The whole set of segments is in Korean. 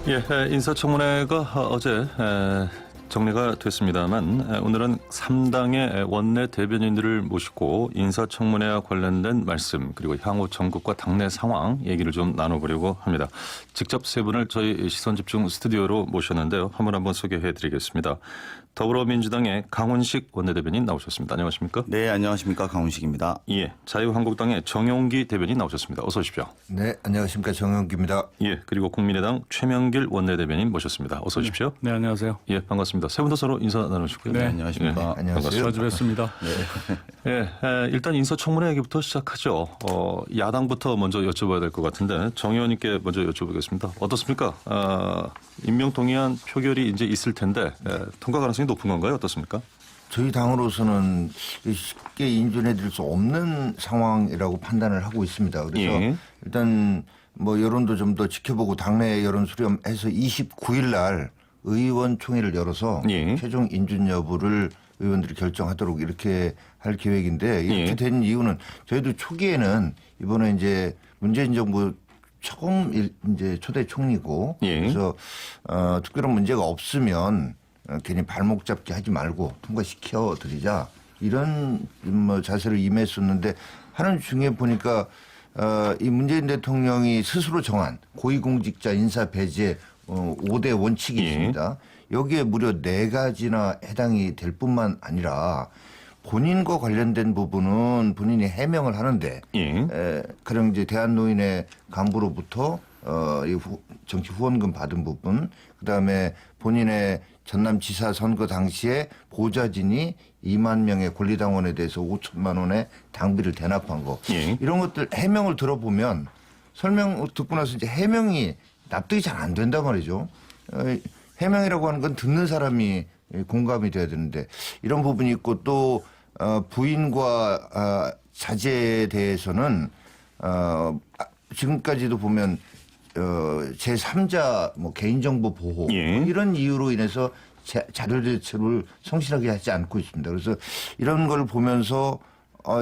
인사청문회가 어제 정리가 됐습니다만 오늘은 3당의 원내 대변인들을 모시고 인사청문회와 관련된 말씀 그리고 향후 전국과 당내 상황 얘기를 좀 나눠보려고 합니다. 직접 세 분을 저희 시선집중 스튜디오로 모셨는데요. 한 분 한 분 소개해드리겠습니다. 더불어민주당의 강훈식 원내대변인 나오셨습니다. 안녕하십니까? 네, 안녕하십니까. 강훈식입니다. 예, 자유한국당의 정용기 대변인 나오셨습니다. 어서 오십시오. 네, 안녕하십니까. 정용기입니다. 예, 그리고 국민의당 최명길 원내대변인 모셨습니다. 어서 오십시오. 네, 안녕하세요. 예, 반갑습니다. 세 분 다 서로 인사 나누시고요. 네, 안녕하십니까. 예, 안녕하세요. 자주 뵙습니다. 예, 일단 인사청문회 얘기부터 시작하죠. 야당부터 먼저 여쭤봐야 될 것 같은데 정 의원님께 먼저 여쭤보겠습니다. 어떻습니까? 임명동의안 표결이 이제 있을 텐데 통과 가능성이 높은 건가요? 어떻습니까? 저희 당으로서는 쉽게 인준해드릴 수 없는 상황이라고 판단을 하고 있습니다. 그래서 예. 일단 뭐 여론도 좀 더 지켜보고 당내 여론 수렴해서 29일 날 의원총회를 열어서 예. 최종 인준 여부를 의원들이 결정하도록 이렇게 할 계획인데 이렇게 예. 된 이유는 저희도 초기에는 이번에 이제 문재인 정부 처음 이제 초대 총리고 예. 그래서 특별한 문제가 없으면 괜히 발목 잡기 하지 말고 통과시켜 드리자 이런 뭐 자세를 임했었는데 하는 중에 보니까 이 문재인 대통령이 스스로 정한 고위공직자 인사 배제 5대 원칙이 예. 있습니다. 여기에 무려 4가지나 해당이 될 뿐만 아니라 본인과 관련된 부분은 본인이 해명을 하는데 가령 이제 대한노인의 간부로부터 정치 후원금 받은 부분, 그다음에 본인의 전남지사 선거 당시에 보좌진이 2만 명의 권리당원에 대해서 5천만 원의 당비를 대납한 거 예. 이런 것들 해명을 들어보면 설명 듣고 나서 이제 해명이 납득이 잘 안 된단 말이죠. 해명이라고 하는 건 듣는 사람이 공감이 돼야 되는데 이런 부분이 있고 또 부인과 자제에 대해서는 지금까지도 보면 제3자 뭐 개인정보 보호 예. 이런 이유로 인해서 자료 제출을 성실하게 하지 않고 있습니다. 그래서 이런 걸 보면서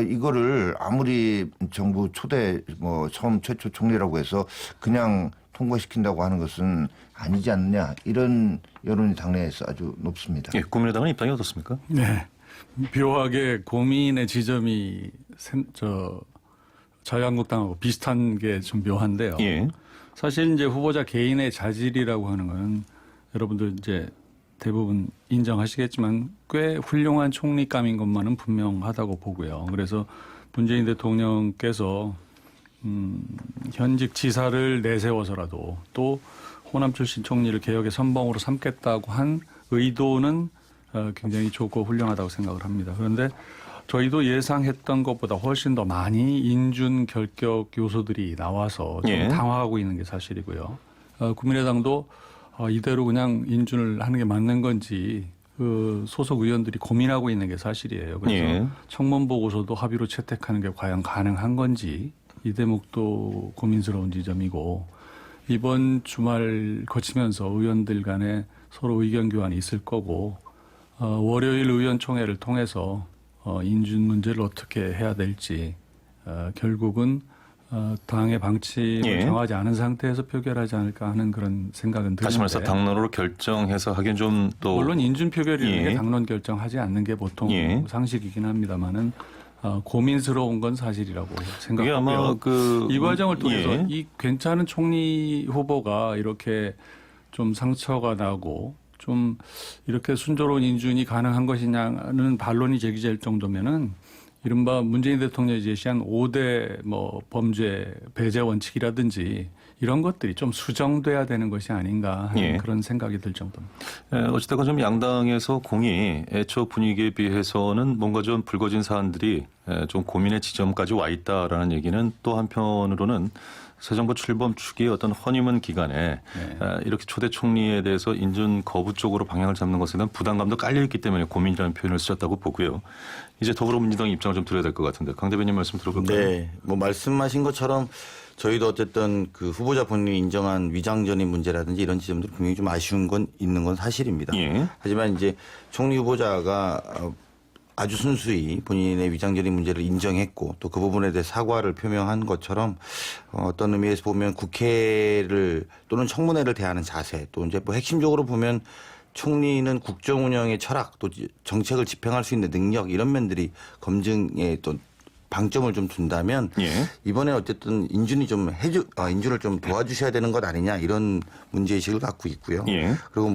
이거를 아무리 정부 초대 뭐 처음 최초 총리라고 해서 그냥 통과시킨다고 하는 것은 아니지 않느냐 이런 여론이 당내에서 아주 높습니다. 예, 국민의당은 입장이 어떻습니까? 네, 묘하게 고민의 지점이 자유한국당하고 비슷한 게 좀 묘한데요. 예. 사실 이제 후보자 개인의 자질이라고 하는 건 여러분들 이제 대부분 인정하시겠지만 꽤 훌륭한 총리감인 것만은 분명하다고 보고요. 그래서 문재인 대통령께서 현직 지사를 내세워서라도 또 호남 출신 총리를 개혁의 선봉으로 삼겠다고 한 의도는 굉장히 좋고 훌륭하다고 생각을 합니다. 그런데 저희도 예상했던 것보다 훨씬 더 많이 인준 결격 요소들이 나와서 좀 예. 당황하고 있는 게 사실이고요. 국민의당도 이대로 그냥 인준을 하는 게 맞는 건지 그 소속 의원들이 고민하고 있는 게 사실이에요. 그래서 예. 청문 보고서도 합의로 채택하는 게 과연 가능한 건지 이 대목도 고민스러운 지점이고 이번 주말 거치면서 의원들 간에 서로 의견 교환이 있을 거고 월요일 의원총회를 통해서 인준 문제를 어떻게 해야 될지 결국은 당의 방침을 예. 정하지 않은 상태에서 표결하지 않을까 하는 그런 생각은 드는데 다시 말해서 당론으로 결정해서 하긴 좀 또 물론 인준 표결이라는 예. 게 당론 결정하지 않는 게 보통 예. 상식이긴 합니다만은 고민스러운 건 사실이라고 그게 생각하고요. 아마 이 과정을 통해서 예. 이 괜찮은 총리 후보가 이렇게 좀 상처가 나고 좀 이렇게 순조로운 인준이 가능한 것이냐는 반론이 제기될 정도면은 이른바 문재인 대통령이 제시한 5대 뭐 범죄 배제 원칙이라든지 이런 것들이 좀 수정돼야 되는 것이 아닌가 하는 예. 그런 생각이 들 정도입니다. 어찌됐건 좀 양당에서 공이 애초 분위기에 비해서는 뭔가 좀 불거진 사안들이 좀 고민의 지점까지 와 있다라는 얘기는 또 한편으로는 새 정부 출범 초기의 어떤 허니문 기간에 이렇게 초대 총리에 대해서 인준 거부 쪽으로 방향을 잡는 것에 대한 부담감도 깔려 있기 때문에 고민이라는 표현을 쓰셨다고 보고요. 이제 더불어민주당 입장을 좀 들어야 될 것 같은데 강 대변인 말씀 들어볼까요? 네, 뭐 말씀하신 것처럼 저희도 어쨌든 그 후보자 본인이 인정한 위장전입 문제라든지 이런 지점들 분명히 좀 아쉬운 건 있는 건 사실입니다. 예. 하지만 이제 총리 후보자가 아주 순수히 본인의 위장전입 문제를 인정했고 또 그 부분에 대해 사과를 표명한 것처럼 어떤 의미에서 보면 국회를 또는 청문회를 대하는 자세 또 이제 뭐 핵심적으로 보면 총리는 국정 운영의 철학 또 정책을 집행할 수 있는 능력 이런 면들이 검증에 또 방점을 좀 둔다면 이번에 어쨌든 인준을 좀 도와주셔야 되는 것 아니냐 이런 문제의식을 갖고 있고요. 그리고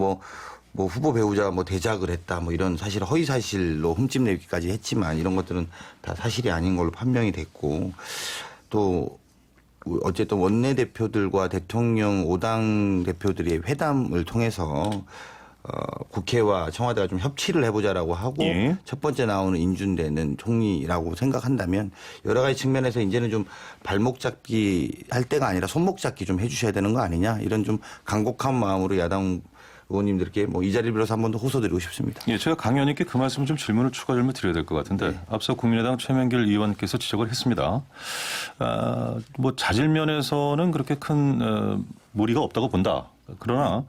뭐 후보 배우자 뭐 대작을 했다 뭐 이런 사실 허위 사실로 흠집 내기까지 했지만 이런 것들은 다 사실이 아닌 걸로 판명이 됐고 또 어쨌든 원내대표들과 대통령 5당 대표들의 회담을 통해서 국회와 청와대가 좀 협치를 해보자라고 하고 첫 번째 나오는 인준되는 총리라고 생각한다면 여러 가지 측면에서 이제는 좀 발목 잡기 할 때가 아니라 손목 잡기 좀 해주셔야 되는 거 아니냐 이런 좀 간곡한 마음으로 야당 의원님들께 뭐 이 자리를 빌어서 한 번 더 호소드리고 싶습니다. 예, 제가 강 의원님께 그 말씀 좀 추가 질문 드려야 될 것 같은데 앞서 국민의당 최명길 의원께서 지적을 했습니다. 뭐 자질 면에서는 그렇게 큰 무리가 없다고 본다. 그러나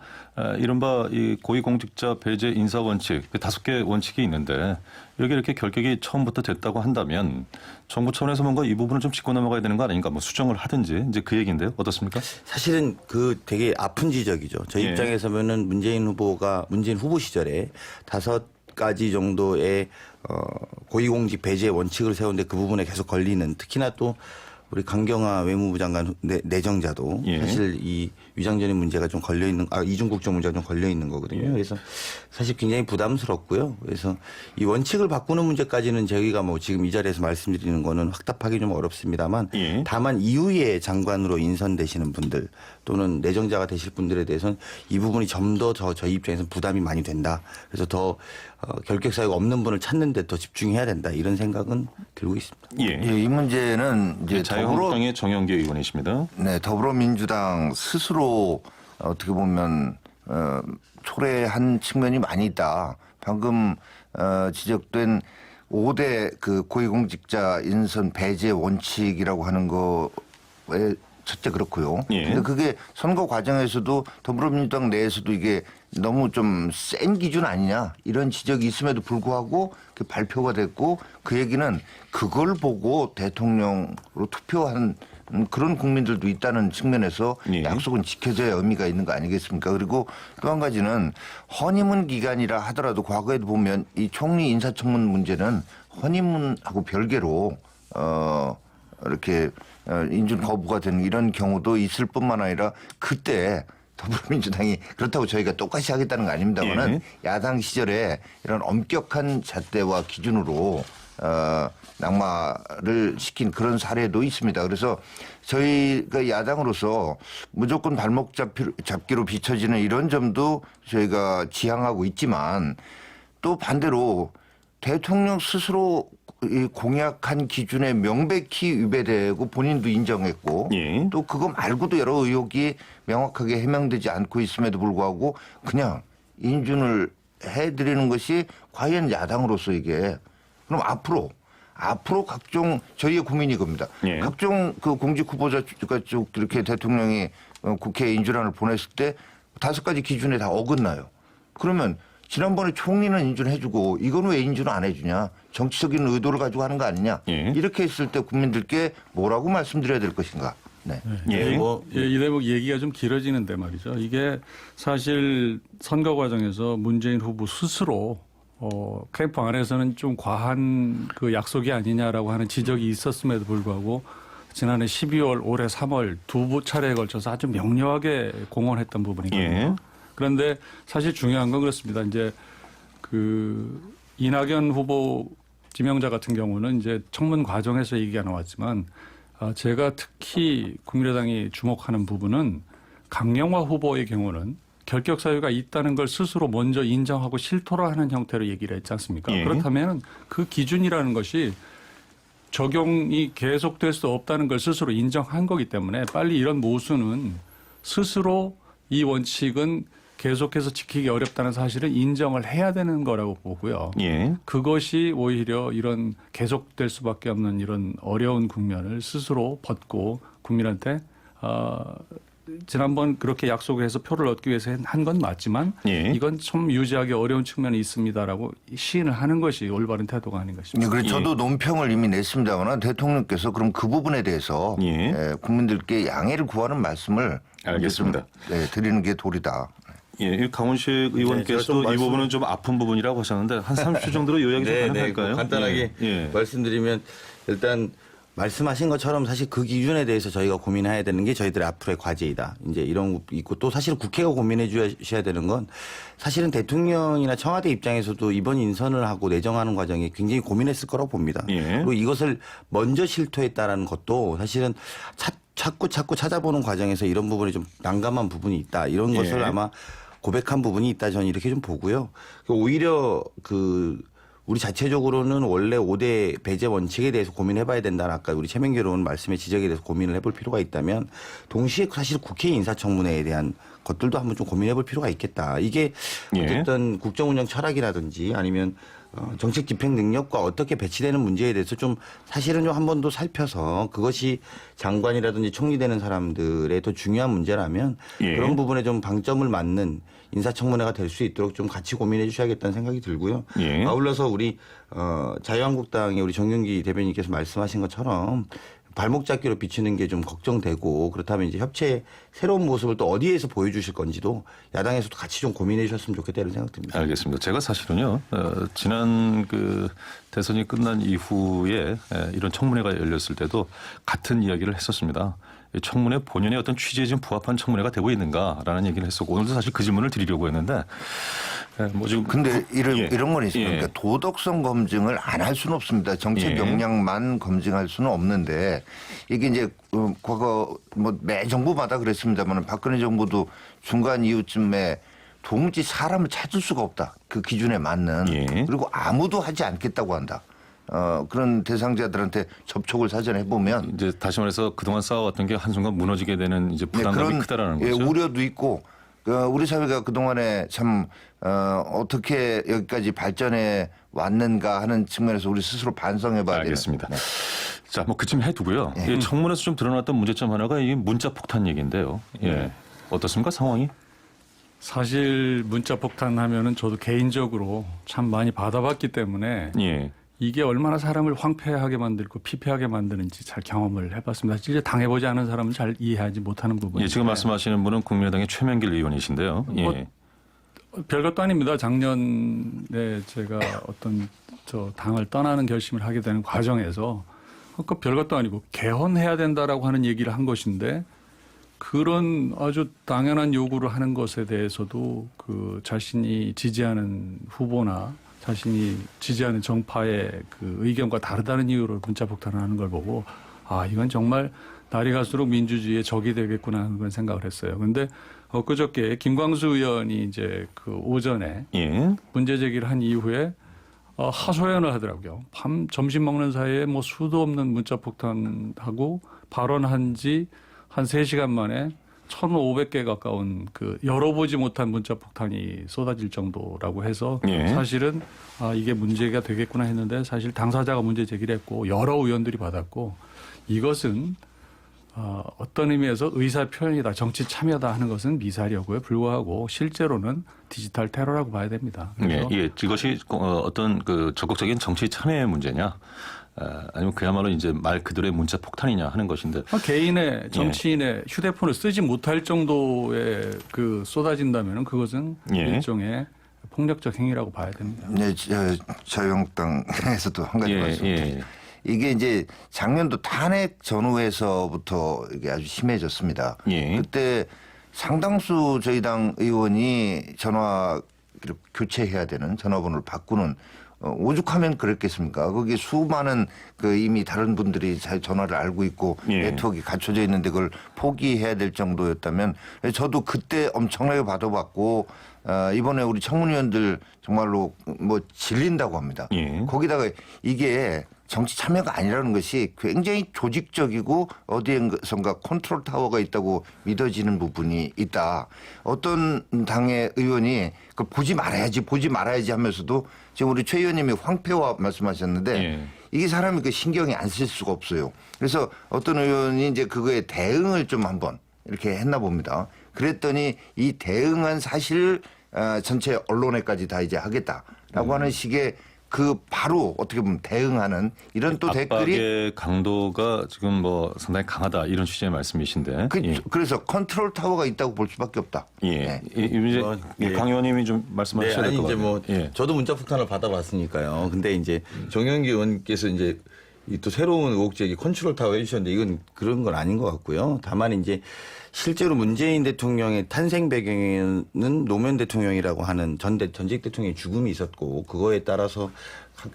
이른바 이 고위공직자 배제 인사 원칙 5개 원칙이 있는데 이렇게 결격이 처음부터 됐다고 한다면 정부 차원에서 뭔가 이 부분을 좀 짚고 넘어가야 되는 거 아닌가 뭐 수정을 하든지 이제 그 얘기인데요. 어떻습니까? 사실은 그 되게 아픈 지적이죠. 저희 입장에서 보면은 문재인 후보 시절에 5가지 정도의 고위공직 배제 원칙을 세우는데 그 부분에 계속 걸리는 특히나 또 우리 강경화 외무부 장관 내정자도 사실 이 위장전입 문제가 좀 걸려 있는 이중국적 문제가 좀 걸려 있는 거거든요. 그래서 사실 굉장히 부담스럽고요. 그래서 이 원칙을 바꾸는 문제까지는 저희가 뭐 지금 이 자리에서 말씀드리는 거는 확답하기 좀 어렵습니다만 다만 이후에 장관으로 인선되시는 분들 또는 내정자가 되실 분들에 대해서는 이 부분이 좀 더 저희 입장에서는 부담이 많이 된다. 그래서 더 결격 사유가 없는 분을 찾는 데 더 집중해야 된다. 이런 생각은 들고 있습니다. 이 문제는 이제 자유한국당의 정영계 의원이십니다. 네, 더불어민주당 스스로 어떻게 보면 초래한 측면이 많이 있다. 방금 지적된 5대 그 고위공직자 인선 배제 원칙이라고 하는 거에 첫째 그렇고요. 근데 그게 선거 과정에서도 더불어민주당 내에서도 이게 너무 좀 센 기준 아니냐 이런 지적이 있음에도 불구하고 그 발표가 됐고 그 얘기는 그걸 보고 대통령으로 투표한 그런 국민들도 있다는 측면에서 약속은 지켜져야 의미가 있는 거 아니겠습니까? 그리고 또 한 가지는 허니문 기간이라 하더라도 과거에도 보면 이 총리 인사청문 문제는 허니문하고 별개로 이렇게 인준 거부가 되는 이런 경우도 있을 뿐만 아니라 그때 더불어민주당이 그렇다고 저희가 똑같이 하겠다는 거 아닙니다만은 야당 시절에 이런 엄격한 잣대와 기준으로 낙마를 시킨 그런 사례도 있습니다. 그래서 저희가 야당으로서 무조건 발목 잡기로 비춰지는 이런 점도 저희가 지향하고 있지만 또 반대로 대통령 스스로 이 공약한 기준에 명백히 위배되고 본인도 인정했고 또 그거 말고도 여러 의혹이 명확하게 해명되지 않고 있음에도 불구하고 그냥 인준을 해드리는 것이 과연 야당으로서 이게 그럼 앞으로 각종 저희의 고민이 겁니다. 각종 그 공직 후보자가 쭉 이렇게 대통령이 국회에 인준안을 보냈을 때 5가지 기준에 다 어긋나요. 그러면 지난번에 총리는 인준해주고 이건 왜 인준을 안 해주냐. 정치적인 의도를 가지고 하는 거 아니냐. 이렇게 했을 때 국민들께 뭐라고 말씀드려야 될 것인가. 네. 이 대목 얘기가 좀 길어지는데 말이죠. 이게 사실 선거 과정에서 문재인 후보 스스로 캠프 안에서는 좀 과한 그 약속이 아니냐라고 하는 지적이 있었음에도 불구하고 지난해 12월, 올해 3월 두 차례에 걸쳐서 아주 명료하게 공언했던 부분이거든요. 그런데 사실 중요한 건 그렇습니다. 이제 그 이낙연 후보 지명자 같은 경우는 이제 청문 과정에서 얘기가 나왔지만 제가 특히 국민의당이 주목하는 부분은 강경화 후보의 경우는 결격 사유가 있다는 걸 스스로 먼저 인정하고 실토를 하는 형태로 얘기를 했지 않습니까? 그렇다면 그 기준이라는 것이 적용이 계속될 수 없다는 걸 스스로 인정한 거기 때문에 빨리 이런 모순은 스스로 이 원칙은 계속해서 지키기 어렵다는 사실을 인정을 해야 되는 거라고 보고요. 그것이 오히려 이런 계속될 수밖에 없는 이런 어려운 국면을 스스로 벗고 국민한테 지난번 그렇게 약속을 해서 표를 얻기 위해서 한 건 맞지만 예. 이건 좀 유지하기 어려운 측면이 있습니다라고 시인을 하는 것이 올바른 태도가 아닌가 네, 싶습니다. 그래서 저도 논평을 이미 냈습니다만 대통령께서 그럼 그 부분에 대해서 예. 국민들께 양해를 구하는 말씀을 알겠습니다. 좀, 드리는 게 도리다. 예, 강훈식 제가 의원께서 좀 이 말씀- 부분은 좀 아픈 부분이라고 하셨는데 한 30초 정도로 요약이 좀 가능할까요? 간단하게 예. 말씀드리면 일단 말씀하신 것처럼 사실 그 기준에 대해서 저희가 고민해야 되는 게 저희들의 앞으로의 과제이다. 이제 이런 거 있고 또 사실 국회가 고민해 주셔야 되는 건 사실은 대통령이나 청와대 입장에서도 이번 인선을 하고 내정하는 과정에 굉장히 고민했을 거라고 봅니다. 예. 그리고 이것을 먼저 실토했다라는 것도 사실은 자꾸 찾아보는 과정에서 이런 부분이 좀 난감한 부분이 있다. 이런 것을 예. 아마 고백한 부분이 있다. 저는 이렇게 좀 보고요. 오히려 우리 자체적으로는 원래 5대 배제 원칙에 대해서 고민해봐야 된다는 아까 우리 최명길 의원 말씀의 지적에 대해서 고민을 해볼 필요가 있다면 동시에 사실 국회 인사청문회에 대한 것들도 한번 좀 고민해볼 필요가 있겠다. 이게 예. 어쨌든 국정운영 철학이라든지 아니면 정책 집행 능력과 어떻게 배치되는 문제에 대해서 좀 사실은 좀 한 번 더 살펴서 그것이 장관이라든지 총리 되는 사람들의 더 중요한 문제라면 예. 그런 부분에 좀 방점을 맞는 인사청문회가 될 수 있도록 좀 같이 고민해 주셔야겠다는 생각이 들고요. 예. 아울러서 우리 자유한국당의 우리 정윤기 대변인께서 말씀하신 것처럼 발목 잡기로 비치는 게 좀 걱정되고 그렇다면 이제 협치의 새로운 모습을 또 어디에서 보여주실 건지도 야당에서도 같이 좀 고민해 주셨으면 좋겠다 이런 생각 듭니다. 알겠습니다. 제가 사실은요, 지난 그 대선이 끝난 이후에 이런 청문회가 열렸을 때도 같은 이야기를 했었습니다. 이 청문회 본연의 어떤 취지에 좀 부합한 청문회가 되고 있는가라는 얘기를 했었고 오늘도 사실 그 질문을 드리려고 했는데 뭐 지금 근데 예. 이런 건 있습니다. 예. 그러니까 도덕성 검증을 안 할 수는 없습니다. 정책 예. 역량만 검증할 수는 없는데 이게 이제 과거 뭐 매 정부마다 그랬습니다만 박근혜 정부도 중간 이후쯤에 도무지 사람을 찾을 수가 없다. 그 기준에 맞는 예. 그리고 아무도 하지 않겠다고 한다. 그런 대상자들한테 접촉을 사전에 해보면 이제 다시 말해서 그동안 쌓아왔던 게 한순간 무너지게 되는 이제 부담감이 크다라는 예, 거죠. 우려도 있고 우리 사회가 그동안에 참 어떻게 여기까지 발전해 왔는가 하는 측면에서 우리 스스로 반성해봐야 알겠습니다. 되는. 자, 뭐 그쯤 해두고요. 이 청문회에서 좀 드러났던 문제점 하나가 이 문자 폭탄 얘기인데요. 예. 어떻습니까 상황이? 사실 문자 폭탄하면은 저도 개인적으로 참 많이 받아봤기 때문에 예. 이게 얼마나 사람을 황폐하게 만들고 피폐하게 만드는지 잘 경험을 해봤습니다. 실제 당해보지 않은 사람은 잘 이해하지 못하는 부분이. 예, 지금 말씀하시는 분은 국민의당의 최명길 의원이신데요. 예. 별것도 아닙니다. 작년에 제가 어떤 당을 떠나는 결심을 하게 되는 과정에서 그 별것도 아니고 개헌해야 된다라고 하는 얘기를 한 것인데 그런 아주 당연한 요구를 하는 것에 대해서도 그 자신이 지지하는 후보나 자신이 지지하는 정파의 그 의견과 다르다는 이유로 문자 폭탄을 하는 걸 보고 아 이건 정말 날이 갈수록 민주주의의 적이 되겠구나 하는 그런 생각을 했어요. 그런데 엊그저께 김광수 의원이 이제 그 오전에 예. 문제 제기를 한 이후에 하소연을 하더라고요. 점심 먹는 사이에 뭐 수도 없는 문자 폭탄하고 발언한 지 한 3시간 만에 1,500개 가까운 그 열어보지 못한 문자 폭탄이 쏟아질 정도라고 해서 예. 사실은 이게 문제가 되겠구나 했는데 사실 당사자가 문제 제기를 했고 여러 의원들이 받았고 이것은 어떤 의미에서 의사 표현이다, 정치 참여다 하는 것은 미사려고에 불구하고 실제로는 디지털 테러라고 봐야 됩니다. 예. 그래서 예. 이것이 어떤 그 적극적인 정치 참여의 문제냐? 아니면 그야말로 이제 말 그대로의 문자 폭탄이냐 하는 것인데 개인의 정치인의 휴대폰을 쓰지 못할 정도의 그 쏟아진다면 그것은 예. 일종의 폭력적 행위라고 봐야 됩니다. 네, 자유한국당에서도 한 가지 예, 말씀드립니다. 예. 이게 이제 작년도 탄핵 전후에서부터 이게 아주 심해졌습니다. 예. 그때 상당수 저희 당 의원이 전화 교체해야 되는 전화번호를 바꾸는 오죽하면 그랬겠습니까? 거기 수많은 그 이미 다른 분들이 잘 전화를 알고 있고 예. 네트워크가 갖춰져 있는데 그걸 포기해야 될 정도였다면 저도 그때 엄청나게 받아봤고 이번에 우리 청문위원들 정말로 뭐 질린다고 합니다. 예. 거기다가 이게 정치 참여가 아니라는 것이 굉장히 조직적이고 어디에선가 컨트롤 타워가 있다고 믿어지는 부분이 있다. 어떤 당의 의원이 그걸 보지 말아야지 하면서도 지금 우리 최 의원님이 황폐화 말씀하셨는데 예. 이게 사람이 그 신경이 안 쓸 수가 없어요. 그래서 어떤 의원이 이제 그거에 대응을 좀 한번 이렇게 했나 봅니다. 그랬더니 이 대응한 사실을 전체 언론에까지 다 이제 하겠다라고 하는 식의 그 바로 어떻게 보면 대응하는 이런 또 댓글이 압박의 강도가 지금 뭐 상당히 강하다 이런 취지의 말씀이신데. 예. 그래서 컨트롤 타워가 있다고 볼 수밖에 없다. 예. 네. 이제 예. 강 의원님이 좀 말씀하셔야 될 것 이제 같아요. 뭐 예. 저도 문자 폭탄을 받아봤으니까요. 근데 이제 정영기 의원께서 이제 이 또 새로운 의혹 제기 컨트롤 타워 해주셨는데 이건 그런 건 아닌 것 같고요. 다만 이제 실제로 문재인 대통령의 탄생 배경에는 노무현 대통령이라고 하는 전직 대통령의 죽음이 있었고 그거에 따라서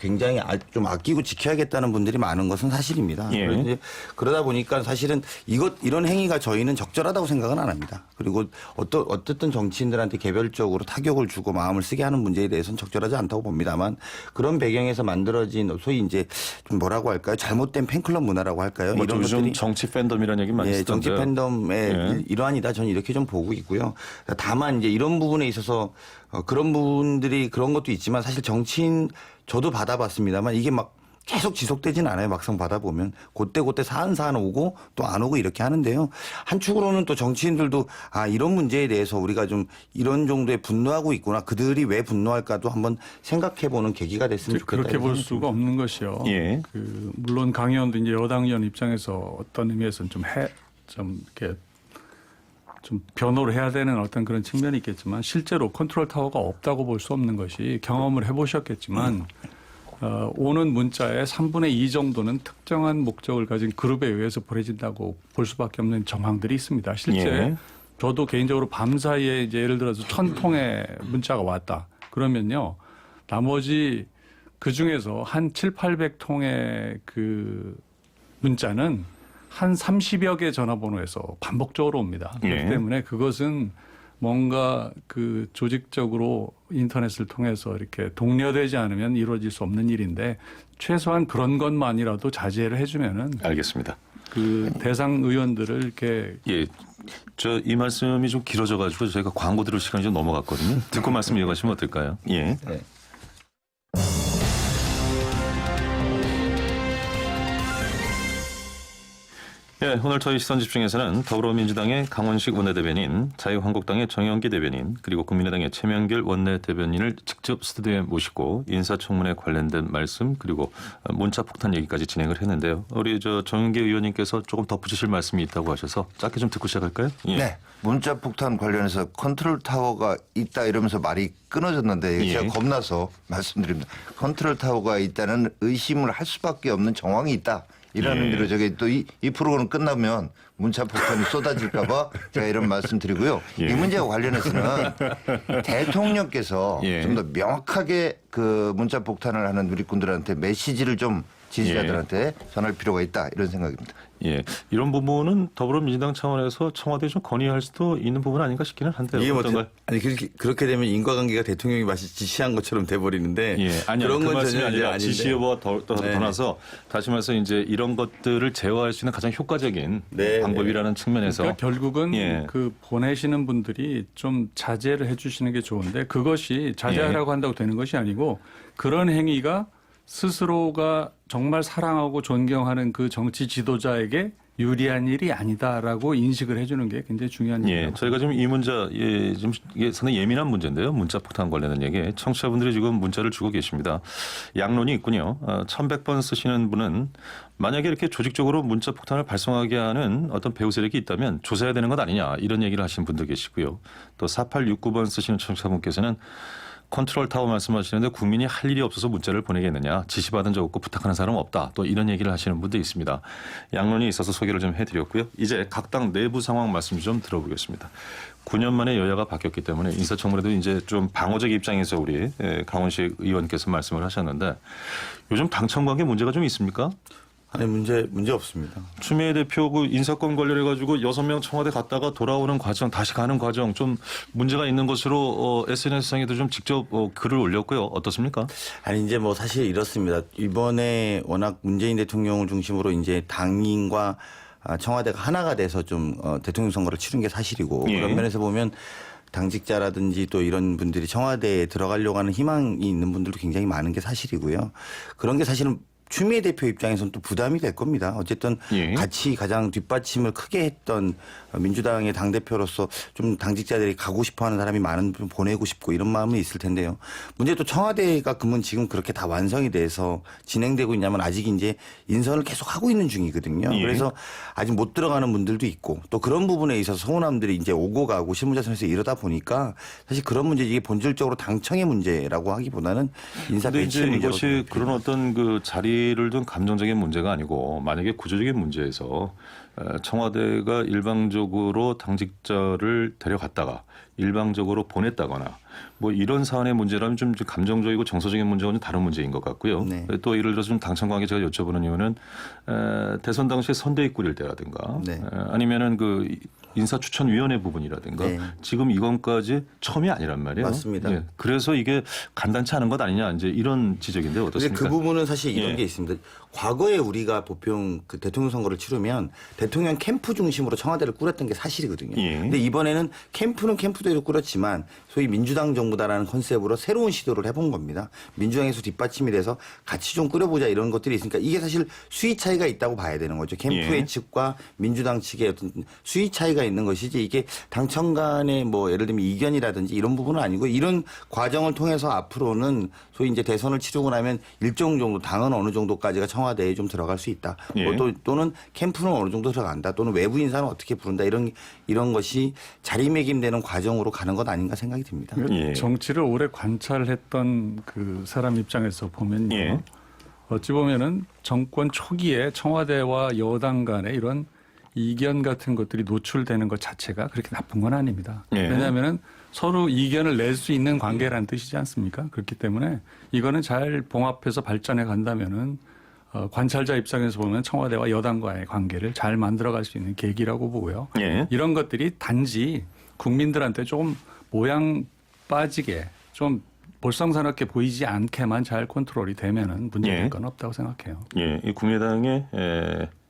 굉장히 좀 아끼고 지켜야겠다는 분들이 많은 것은 사실입니다. 예. 그래서 이제 그러다 보니까 사실은 이런 행위가 저희는 적절하다고 생각은 안 합니다. 그리고 어쨌든 정치인들한테 개별적으로 타격을 주고 마음을 쓰게 하는 문제에 대해서는 적절하지 않다고 봅니다만 그런 배경에서 만들어진 소위 이제 좀 뭐라고 할까요? 잘못된 팬클럽 문화라고 할까요? 뭐 이런 요즘 것들이 정치 팬덤이라는 얘기 많이 예, 쓰던데. 정치 팬덤의 예. 일환이다. 저는 이렇게 좀 보고 있고요. 다만 이제 이런 부분에 있어서 그런 분들이 그런 것도 있지만 사실 정치인 저도 받아봤습니다만 이게 막 계속 지속되진 않아요. 막상 받아보면 그때 사안 오고 또 안 오고 이렇게 하는데요. 한 축으로는 또 정치인들도 이런 문제에 대해서 우리가 좀 이런 정도의 분노하고 있구나. 그들이 왜 분노할까도 한번 생각해보는 계기가 됐으면 좋겠다. 그렇게 볼 수가 없는 것이요. 예. 물론 강 의원도 이제 여당 의원 입장에서 어떤 의미에서는 좀 이렇게 좀 변호를 해야 되는 어떤 그런 측면이 있겠지만 실제로 컨트롤 타워가 없다고 볼 수 없는 것이 경험을 해보셨겠지만 오는 문자의 3분의 2 정도는 특정한 목적을 가진 그룹에 의해서 보내진다고 볼 수밖에 없는 정황들이 있습니다. 실제 예. 저도 개인적으로 밤 사이에 이제 예를 들어서 1000통의 문자가 왔다. 그러면요. 나머지 그 중에서 한 700~800통의 그 문자는 한 30여 개 전화번호에서 반복적으로 옵니다. 그렇기 예. 때문에 그것은 뭔가 그 조직적으로 인터넷을 통해서 이렇게 독려되지 않으면 이루어질 수 없는 일인데 최소한 그런 것만이라도 자제를 해주면은 알겠습니다. 그 대상 의원들을 이렇게 예. 이 말씀이 좀 길어져 가지고 저희가 광고 들을 시간이 좀 넘어갔거든요. 듣고 말씀 이어가시면 어떨까요? 예. 네. 예, 오늘 저희 시선 집중에서는 더불어민주당의 강원식 원내대변인, 자유한국당의 정영기 대변인, 그리고 국민의당의 최명길 원내대변인을 직접 스튜디오에 모시고 인사청문회 관련된 말씀 그리고 문자 폭탄 얘기까지 진행을 했는데요. 우리 정영기 의원님께서 조금 덧붙이실 말씀이 있다고 하셔서 짧게 좀 듣고 시작할까요? 예. 네. 문자 폭탄 관련해서 컨트롤 타워가 있다 이러면서 말이 끊어졌는데 예. 제가 겁나서 말씀드립니다. 컨트롤 타워가 있다는 의심을 할 수밖에 없는 정황이 있다. 이라는 예. 의미로 저기 또 이 프로그램 끝나면 문자 폭탄이 쏟아질까봐 제가 이런 말씀드리고요. 예. 이 문제와 관련해서는 대통령께서 예. 좀 더 명확하게 그 문자 폭탄을 하는 누리꾼들한테 메시지를 좀 지지자들한테 전할 필요가 있다 이런 생각입니다. 예, 이런 부분은 더불어민주당 차원에서 청와대에 좀 건의할 수도 있는 부분 아닌가 싶기는 한데요. 이게 뭐 어떤가요? 아니 그렇게 되면 인과관계가 대통령이 마치 지시한 것처럼 돼버리는데 예, 아니요. 그런 그 건 말씀이 전혀 이제 아니라 아닌데. 지시와 더 네. 나서 다시 말해서 이제 이런 것들을 제어할 수 있는 가장 효과적인 네, 방법이라는 측면에서 그러니까 결국은 예. 그 보내시는 분들이 좀 자제를 해주시는 게 좋은데 그것이 자제하라고 한다고 되는 것이 아니고 그런 행위가 스스로가 정말 사랑하고 존경하는 그 정치 지도자에게 유리한 일이 아니다라고 인식을 해주는 게 굉장히 중요한 예, 일이에요. 저희가 지금 이 문자 좀 이게 상당히 예민한 문제인데요. 문자 폭탄 관련된 얘기. 청취자분들이 지금 문자를 주고 계십니다. 양론이 있군요. 1100번 쓰시는 분은 만약에 이렇게 조직적으로 문자 폭탄을 발송하게 하는 어떤 배후 세력이 있다면 조사해야 되는 것 아니냐 이런 얘기를 하시는 분도 계시고요. 또 4869번 쓰시는 청취자분께서는 컨트롤 타워 말씀하시는데 국민이 할 일이 없어서 문자를 보내겠느냐. 지시받은 적 없고 부탁하는 사람 없다. 또 이런 얘기를 하시는 분도 있습니다. 양론이 있어서 소개를 좀 해드렸고요. 이제 각 당 내부 상황 말씀 좀 들어보겠습니다. 9년 만에 여야가 바뀌었기 때문에 인사청문회도 이제 좀 방어적 입장에서 우리 강원식 의원께서 말씀을 하셨는데 요즘 당청 관계 문제가 좀 있습니까? 아니 문제 없습니다. 추미애 대표 그 인사권 관련해 가지고 6명 청와대 갔다가 돌아오는 과정, 다시 가는 과정 좀 문제가 있는 것으로 SNS상에도 좀 직접 글을 올렸고요. 어떻습니까? 아니 이제 뭐 사실 이렇습니다. 이번에 워낙 문재인 대통령을 중심으로 이제 당인과 청와대가 하나가 돼서 좀 대통령 선거를 치른 게 사실이고 예. 그런 면에서 보면 당직자라든지 또 이런 분들이 청와대에 들어가려고 하는 희망이 있는 분들도 굉장히 많은 게 사실이고요. 그런 게 사실은 추미애 대표 입장에서는 또 부담이 될 겁니다. 어쨌든 예. 같이 가장 뒷받침을 크게 했던 민주당의 당대표로서 좀 당직자들이 가고 싶어하는 사람이 많은 분 보내고 싶고 이런 마음은 있을 텐데요. 문제 또 청와대가 그러면 지금 그렇게 다 완성이 돼서 진행되고 있냐면 아직 이제 인선을 계속 하고 있는 중이거든요. 예. 그래서 아직 못 들어가는 분들도 있고 또 그런 부분에 있어서 서운함들이 이제 오고 가고 실무자선에서 이러다 보니까 사실 그런 문제 이게 본질적으로 당청의 문제라고 하기보다는 인사 근데 배치 이제 문제로 이것이 그런 어떤 그 자리를 둔 감정적인 문제가 아니고 만약에 구조적인 문제에서 청와대가 일방적으로 당직자를 데려갔다가 일방적으로 보냈다거나 뭐 이런 사안의 문제라면 좀 감정적이고 정서적인 문제와는 다른 문제인 것 같고요. 네. 또 예를 들어서 좀 당청 관계 제가 여쭤보는 이유는 대선 당시에 선대위 꾸릴 때라든가 네. 아니면은 그 인사추천위원회 부분이라든가 네. 지금 이건까지 처음이 아니란 말이에요. 맞습니다. 예. 그래서 이게 간단치 않은 것 아니냐 이제 이런 지적인데 근데 어떻습니까? 그 부분은 사실 이런 예. 게 있습니다. 과거에 우리가 보통 그 대통령 선거를 치르면 대통령 캠프 중심으로 청와대를 꾸렸던 게 사실이거든요. 예. 근데 이번에는 캠프는 캠프대로 꾸렸지만 소위 민주당 정부다라는 컨셉으로 새로운 시도를 해본 겁니다. 민주당에서 뒷받침이 돼서 같이 좀 꾸려보자 이런 것들이 있으니까 이게 사실 수위 차이가 있다고 봐야 되는 거죠. 캠프의 예. 측과 민주당 측의 어떤 수위 차이가 있는 것이지 이게 당청 간의 뭐 예를 들면 이견이라든지 이런 부분은 아니고 이런 과정을 통해서 앞으로는 소위 이제 대선을 치르고 나면 일정 정도 당은 어느 정도까지가 청와대에 좀 들어갈 수 있다. 예. 뭐 또는 캠프는 어느 정도 들어간다. 또는 외부 인사는 어떻게 부른다. 이런 것이 자리매김되는 과정으로 가는 것 아닌가 생각이 듭니다. 예. 정치를 오래 관찰했던 그 사람 입장에서 보면요. 예. 어찌 보면은 정권 초기에 청와대와 여당 간의 이런 이견 같은 것들이 노출되는 것 자체가 그렇게 나쁜 건 아닙니다. 예. 왜냐하면은 서로 이견을 낼 수 있는 관계라는 뜻이지 않습니까? 그렇기 때문에 이거는 잘 봉합해서 발전해 간다면은 관찰자 입장에서 보면 청와대와 여당과의 관계를 잘 만들어갈 수 있는 계기라고 보고요. 예. 이런 것들이 단지 국민들한테 조금 모양 빠지게 좀 볼썽사납게 보이지 않게만 잘 컨트롤이 되면은 문제될 예. 건 없다고 생각해요. 예, 이 국민의당의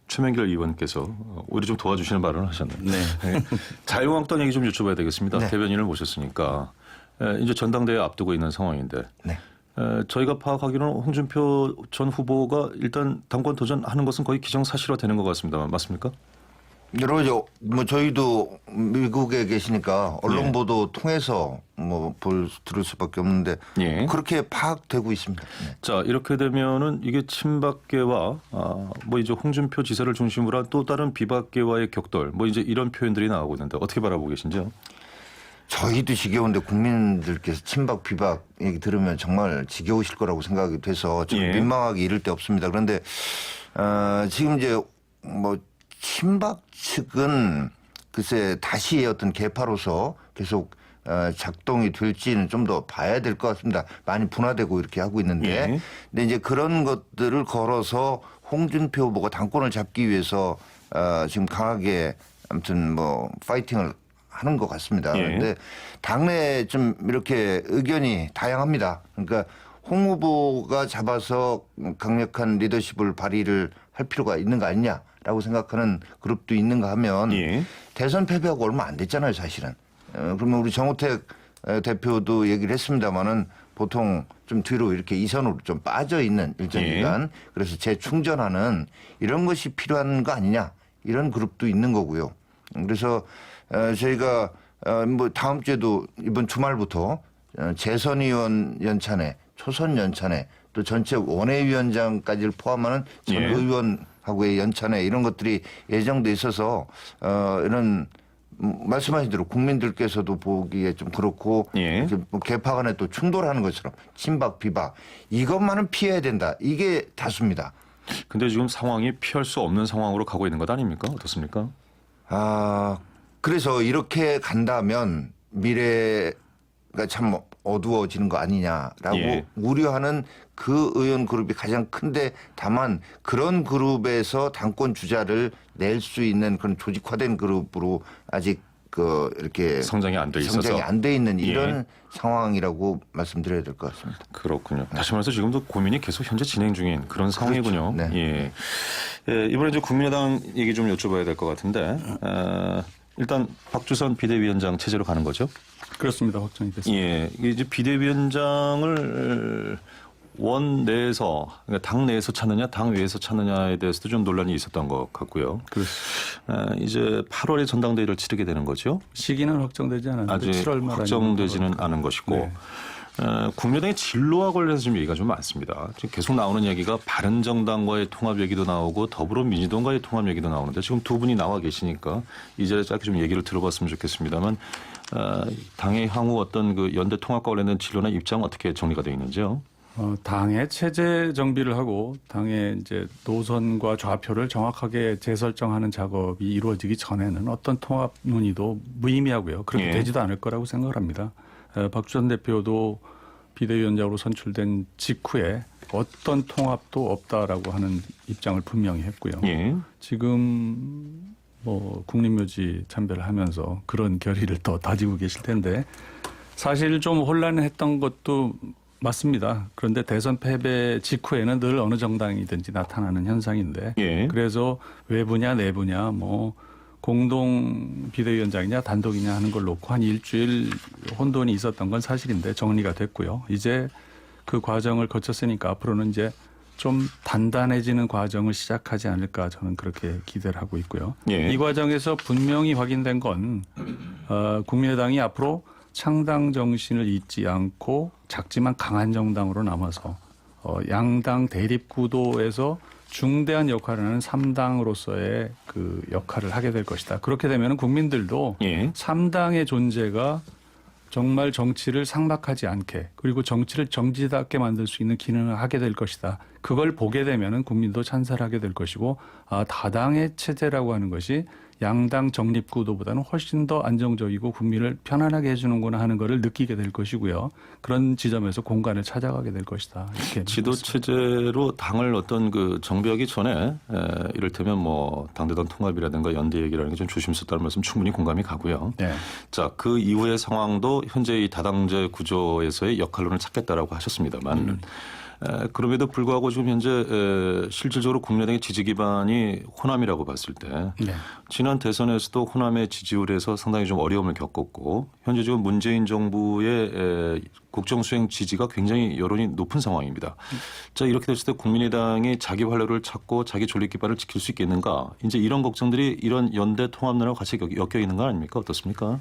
최명길 의원께서 오히려 좀 도와주시는 발언을 하셨네요. 네. 자유한국당 얘기 좀 여쭤봐야 되겠습니다. 네. 대변인을 모셨으니까 이제 전당대회 앞두고 있는 상황인데 네. 저희가 파악하기로는 홍준표 전 후보가 일단 당권 도전하는 것은 거의 기정사실화되는 것 같습니다. 맞습니까? 여러 가지 뭐 저희도 미국에 계시니까 언론 예. 보도 통해서 뭐 들을 수밖에 없는데 예. 그렇게 파악되고 있습니다. 네. 자 이렇게 되면은 이게 친박계와 뭐 이제 홍준표 지사를 중심으로 한 또 다른 비박계와의 격돌 뭐 이제 이런 표현들이 나오고 있는데 어떻게 바라보고 계신지요? 저희도 지겨운데 국민들께서 친박 비박 얘기 들으면 정말 지겨우실 거라고 생각이 돼서 좀 예. 민망하게 이를 데 없습니다. 그런데 지금 이제 뭐 친박 측은 글쎄 다시 어떤 개파로서 계속 작동이 될지는 좀 더 봐야 될 것 같습니다. 많이 분화되고 이렇게 하고 있는데, 예. 근데 이제 그런 것들을 걸어서 홍준표 후보가 당권을 잡기 위해서 지금 강하게 아무튼 뭐 파이팅을 하는 것 같습니다. 예. 그런데 당내 좀 이렇게 의견이 다양합니다. 그러니까 홍 후보가 잡아서 강력한 리더십을 발휘를 할 필요가 있는 거 아니냐라고 생각하는 그룹도 있는가 하면 예. 대선 패배하고 얼마 안 됐잖아요, 사실은. 그러면 우리 정호택 대표도 얘기를 했습니다마는 보통 좀 뒤로 이렇게 이선으로 좀 빠져 있는 일정 예. 기간 그래서 재충전하는 이런 것이 필요한 거 아니냐 이런 그룹도 있는 거고요. 그래서 저희가 뭐 다음 주에도 이번 주말부터 재선의원 연찬회, 초선 연찬회 또 전체 원외위원장까지를 포함하는 전 예. 의원하고의 연찬회 이런 것들이 예정돼 있어서 이런 말씀하신 대로 국민들께서도 보기에 좀 그렇고 예. 이렇게 뭐 개파 간에 또 충돌하는 것처럼 친박 비박 이것만은 피해야 된다. 이게 다수입니다. 근데 지금 상황이 피할 수 없는 상황으로 가고 있는 것 아닙니까? 어떻습니까? 그래서 이렇게 간다면 미래가 참 어두워지는 거 아니냐라고 예. 우려하는 그 의원 그룹이 가장 큰데 다만 그런 그룹에서 당권 주자를 낼 수 있는 그런 조직화된 그룹으로 아직 이렇게 성장이 안 돼 있어서. 성장이 안 돼 있는 이런 예. 상황이라고 말씀드려야 될 것 같습니다. 그렇군요. 다시 말해서 지금도 고민이 계속 현재 진행 중인 그런 상황이군요. 네. 예. 예, 이번에 이제 국민의당 얘기 좀 여쭤봐야 될 것 같은데 일단 박주선 비대위원장 체제로 가는 거죠? 그렇습니다. 확정이 됐습니다. 예, 이게 이제 비대위원장을 원 내에서 그러니까 당 내에서 찾느냐, 당 외에서 찾느냐에 대해서도 좀 논란이 있었던 것 같고요. 이제 8월에 전당대회를 치르게 되는 거죠. 시기는 확정되지 않았는데 아직 7월 말 확정되지는 않은 것이고. 네. 국민의당의 진로와 관련해서 좀 얘기가 좀 많습니다. 지금 계속 나오는 얘기가 바른정당과의 통합 얘기도 나오고 더불어민주당과의 통합 얘기도 나오는데 지금 두 분이 나와 계시니까 이 자리에 짧게 좀 얘기를 들어봤으면 좋겠습니다만 당의 향후 어떤 그 연대 통합과 관련된 진로나 입장 어떻게 정리가 되어 있는지요? 당의 체제 정비를 하고 당의 이제 노선과 좌표를 정확하게 재설정하는 작업이 이루어지기 전에는 어떤 통합 논의도 무의미하고요. 그렇게 예. 되지도 않을 거라고 생각을 합니다. 박주선 대표도 비대위원장으로 선출된 직후에 어떤 통합도 없다라고 하는 입장을 분명히 했고요. 예. 지금 뭐 국립묘지 참배를 하면서 그런 결의를 더 다지고 계실 텐데 사실 좀 혼란했던 것도 맞습니다. 그런데 대선 패배 직후에는 늘 어느 정당이든지 나타나는 현상인데 예. 그래서 외부냐 내부냐 뭐 공동 비대위원장이냐 단독이냐 하는 걸 놓고 한 일주일 혼돈이 있었던 건 사실인데 정리가 됐고요. 이제 그 과정을 거쳤으니까 앞으로는 이제 좀 단단해지는 과정을 시작하지 않을까 저는 그렇게 기대를 하고 있고요. 예. 이 과정에서 분명히 확인된 건 국민의당이 앞으로 창당 정신을 잊지 않고 작지만 강한 정당으로 남아서 양당 대립 구도에서 중대한 역할을 하는 3당으로서의 그 역할을 하게 될 것이다. 그렇게 되면 국민들도 예. 3당의 존재가 정말 정치를 삭막하지 않게 그리고 정치를 정지답게 만들 수 있는 기능을 하게 될 것이다. 그걸 보게 되면 국민도 찬사를 하게 될 것이고 다당의 체제라고 하는 것이 양당 정립 구도보다는 훨씬 더 안정적이고 국민을 편안하게 해주는구나 하는 것을 느끼게 될 것이고요. 그런 지점에서 공간을 찾아가게 될 것이다. 이렇게 지도 체제로 당을 어떤 그 정비하기 전에 이를테면 뭐 당대당 통합이라든가 연대 얘기라는 게 좀 조심스럽다는 말씀 충분히 공감이 가고요. 네. 자, 그 이후의 상황도 현재 이 다당제 구조에서의 역할론을 찾겠다라고 하셨습니다만 그럼에도 불구하고 지금 현재 실질적으로 국민의당의 지지 기반이 호남이라고 봤을 때 네. 지난 대선에서도 호남의 지지율에서 상당히 좀 어려움을 겪었고 현재 지금 문재인 정부의 국정 수행 지지가 굉장히 여론이 높은 상황입니다. 자, 이렇게 됐을 때 국민의당이 자기 활로를 찾고 자기 존립 기반을 지킬 수 있겠는가? 이제 이런 걱정들이 이런 연대 통합론하고 같이 엮여 있는 거 아닙니까? 어떻습니까?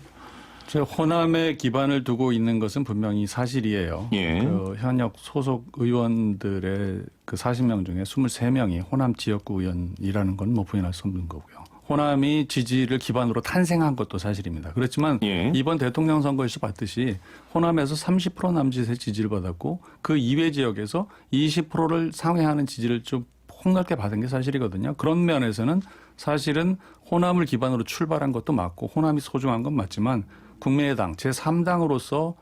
호남에 기반을 두고 있는 것은 분명히 사실이에요. 예. 그 현역 소속 의원들의 그 40명 중에 23명이 호남 지역구 의원이라는 건 뭐 부인할 수 없는 거고요. 호남이 지지를 기반으로 탄생한 것도 사실입니다. 그렇지만 예. 이번 대통령 선거에서 봤듯이 호남에서 30% 남짓의 지지를 받았고 그 이외 지역에서 20%를 상회하는 지지를 좀 폭넓게 받은 게 사실이거든요. 그런 면에서는 사실은 호남을 기반으로 출발한 것도 맞고 호남이 소중한 건 맞지만 국민의당 제3당으로서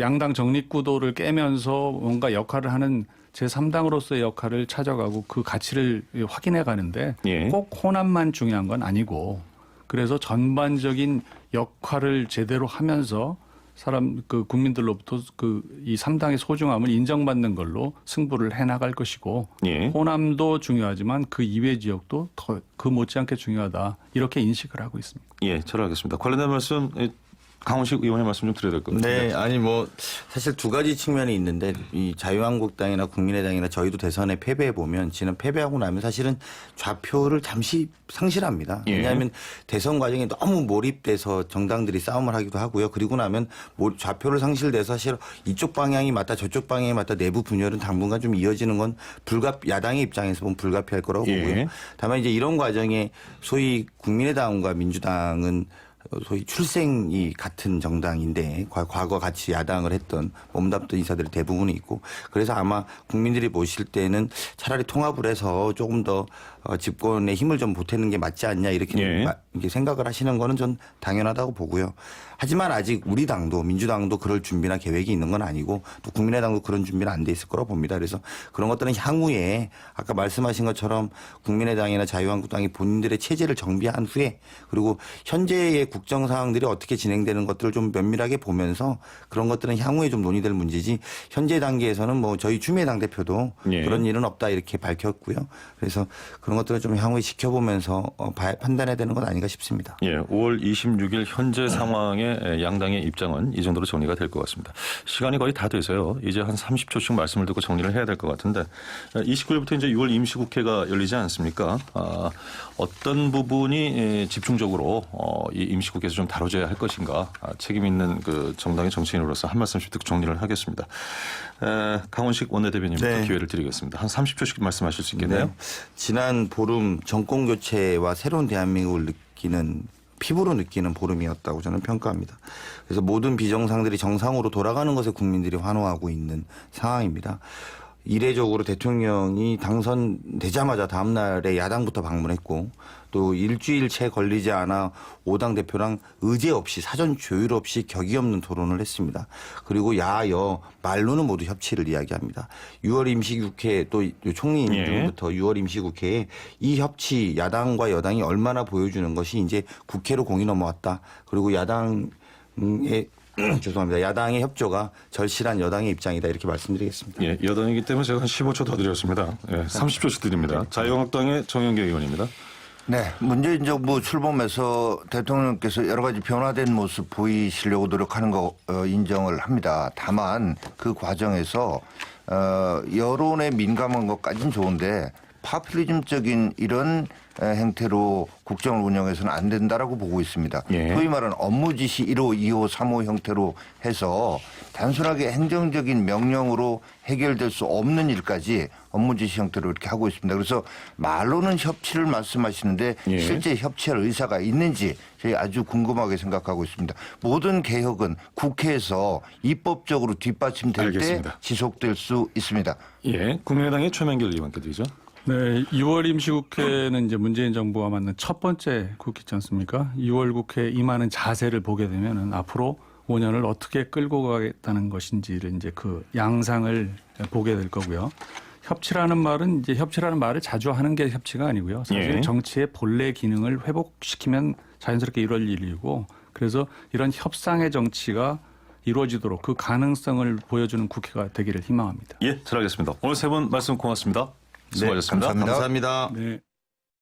양당 정립구도를 깨면서 뭔가 역할을 하는 제3당으로서의 역할을 찾아가고 그 가치를 확인해 가는데 예. 꼭 호남만 중요한 건 아니고 그래서 전반적인 역할을 제대로 하면서 국민들로부터 이 3당의 소중함을 인정받는 걸로 승부를 해 나갈 것이고 예. 호남도 중요하지만 그 이외 지역도 더 그 못지않게 중요하다 이렇게 인식을 하고 있습니다. 예, 잘 알겠습니다. 관련된 말씀 강원식 의원의 말씀 좀 드려야 될 것 같습니다. 네, 아니 뭐 사실 두 가지 측면이 있는데 이 자유한국당이나 국민의당이나 저희도 대선에 패배해 보면 지는 패배하고 나면 사실은 좌표를 잠시 상실합니다. 예. 왜냐하면 대선 과정에 너무 몰입돼서 정당들이 싸움을 하기도 하고요. 그리고 나면 좌표를 상실돼서 사실 이쪽 방향이 맞다 저쪽 방향이 맞다 내부 분열은 당분간 좀 이어지는 건 야당의 입장에서 보면 불가피할 거라고 예. 보고요. 다만 이제 이런 과정에 소위 국민의당과 민주당은 소위 출생이 같은 정당인데 과거 같이 야당을 했던 몸담던 인사들이 대부분이 있고 그래서 아마 국민들이 보실 때는 차라리 통합을 해서 조금 더 집권에 힘을 좀 보태는 게 맞지 않냐 이렇게 예. 생각을 하시는 거는 전 당연하다고 보고요. 하지만 아직 우리 당도 민주당도 그럴 준비나 계획이 있는 건 아니고 또 국민의당도 그런 준비는 안 돼 있을 거라고 봅니다. 그래서 그런 것들은 향후에 아까 말씀하신 것처럼 국민의당이나 자유한국당이 본인들의 체제를 정비한 후에 그리고 현재의 국정 상황들이 어떻게 진행되는 것들을 좀 면밀하게 보면서 그런 것들은 향후에 좀 논의될 문제지 현재 단계에서는 뭐 저희 추미애 당대표도 예. 그런 일은 없다 이렇게 밝혔고요. 그래서 그런 그런 것들을 좀 향후에 지켜보면서 판단해야 되는 건 아닌가 싶습니다. 예, 5월 26일 현재 상황의 양당의 입장은 이 정도로 정리가 될 것 같습니다. 시간이 거의 다 돼서요. 이제 한 30초씩 말씀을 듣고 정리를 해야 될 것 같은데 29일부터 이제 6월 임시국회가 열리지 않습니까? 어떤 부분이 집중적으로 이 임시국회에서 좀 다뤄져야 할 것인가? 책임 있는 그 정당의 정치인으로서 한 말씀씩 듣고 정리를 하겠습니다. 강원식 원내대변인부터 네. 기회를 드리겠습니다. 한 30초씩 말씀하실 수 있겠네요. 네. 지난 보름 정권 교체와 새로운 대한민국을 피부로 느끼는 보름이었다고 저는 평가합니다. 그래서 모든 비정상들이 정상으로 돌아가는 것에 국민들이 환호하고 있는 상황입니다. 이례적으로 대통령이 당선되자마자 다음 날에 야당부터 방문했고 또 일주일 채 걸리지 않아 5당 대표랑 의제 없이 사전 조율 없이 격이 없는 토론을 했습니다. 그리고 야여 말로는 모두 협치를 이야기합니다. 6월 임시국회 또 총리 임기부터 6월 임시국회에 이 협치 야당과 여당이 얼마나 보여주는 것이 이제 국회로 공이 넘어왔다. 그리고 야당의 죄송합니다. 야당의 협조가 절실한 여당의 입장이다 이렇게 말씀드리겠습니다. 예, 여당이기 때문에 제가 한 15초 더 드렸습니다. 예, 30초씩 드립니다. 자유한국당의 정영계 의원입니다. 네, 문재인 정부 출범해서 대통령께서 여러 가지 변화된 모습 보이시려고 노력하는 거 인정을 합니다. 다만 그 과정에서 여론에 민감한 것까지는 좋은데 파퓰리즘적인 이런 행태로 국정을 운영해서는 안 된다라고 보고 있습니다. 예. 소위 말하는 업무 지시 1호, 2호, 3호 형태로 해서 단순하게 행정적인 명령으로 해결될 수 없는 일까지 업무 지시 형태로 이렇게 하고 있습니다. 그래서 말로는 협치를 말씀하시는데 예. 실제 협치할 의사가 있는지 저희 아주 궁금하게 생각하고 있습니다. 모든 개혁은 국회에서 입법적으로 뒷받침될 알겠습니다. 때 지속될 수 있습니다. 예, 국민의당의 최명길 의원께 드리죠. 네, 6월 임시국회는 이제 문재인 정부가 맞는 첫 번째 국회지 않습니까? 6월 국회에 임하는 자세를 보게 되면은 앞으로 5년을 어떻게 끌고 가겠다는 것인지를 이제 그 양상을 보게 될 거고요. 협치라는 말은 이제 협치라는 말을 자주 하는 게 협치가 아니고요. 사실 예. 정치의 본래 기능을 회복시키면 자연스럽게 이럴 일이고 그래서 이런 협상의 정치가 이루어지도록 그 가능성을 보여주는 국회가 되기를 희망합니다. 예, 잘 알겠습니다. 오늘 세 분 말씀 고맙습니다. 수고하셨습니다. 감사합니다. 감사합니다. 네.